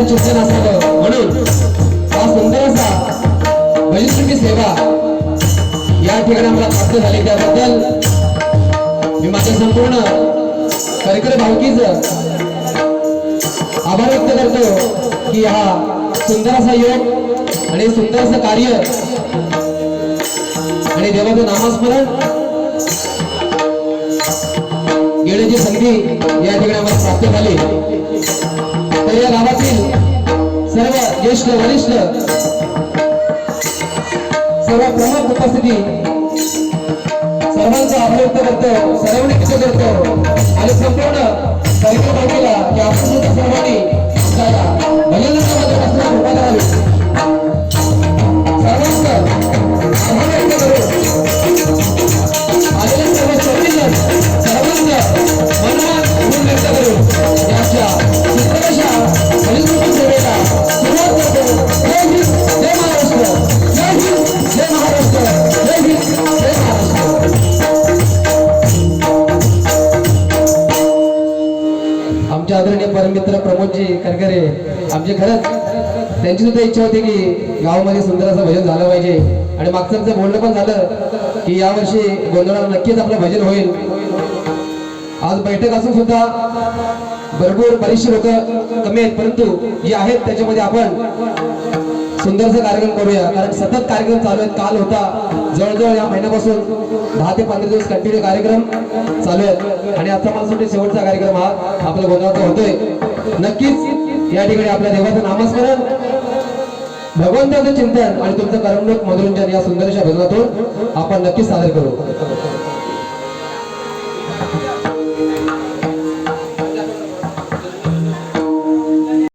चिंतन असावं म्हणून हा सुंदर असा बलिष्ठी सेवा या ठिकाणी आम्हाला प्राप्त झाली। त्याबद्दल मी माझ्या संपूर्ण कार्यक्रम भावकीचं आभार व्यक्त करतो की हा सुंदर असा योग आणि सुंदर असं कार्य आणि देवाचं नामस्मरण घेण्याची संधी या ठिकाणी आम्हाला प्राप्त झाली। तर या गावातील सर्व ज्येष्ठ वरिष्ठ सर्व प्रमुख उपस्थिती सर्वांचा आभार व्यक्त करतो, सर्वांनी कृतज्ञ करतो आणि संपूर्ण कार्यक्रमाला की आपण सर्वांनी आपल्याला भजनामध्ये बसण्यास उभा राहावे सर्वांचा आभार व्यक्त करू। आलेल्या सर्व सर्वजण सर्वांचं मनोमन व्यक्त करू याच्या सुंदरशा बलिष्ठी सेवेला सुरुवात करतो। जय हिंद, जय महाराष्ट्र, जय हिंद, जय महाराष्ट्र, जय हिंद, जय महाराष्ट्र। आमचे आदरणीय परममित्र प्रमोदजी करकरे आमचे खरंच त्यांची सुद्धा इच्छा होती की गावामध्ये सुंदर असं भजन झालं पाहिजे आणि मागचं बोलणं पण झालं की यावर्षी गोंधळाला नक्कीच आपलं भजन होईल। आज बैठक असून सुद्धा भरपूर बरीचशी लोक कमी आहेत, परंतु जे आहेत त्याच्यामध्ये आपण सुंदरसा कार्यक्रम करूया, कारण सतत कार्यक्रम चालू आहेत। काल होता जवळजवळ या महिन्यापासून 10 ते 15 दिवस कंटिन्यू कार्यक्रम चालू आहेत आणि आजचा मला सुद्धा शेवटचा कार्यक्रम हा आपल्या गोंधळाचा होतोय। नक्कीच या ठिकाणी आपल्या देवाचं नामस्मरण, भगवंताचं चिंतन आणि तुमचं करमणूक मनोरंजन या सुंदरशा भजनातून आपण नक्कीच सादर करू।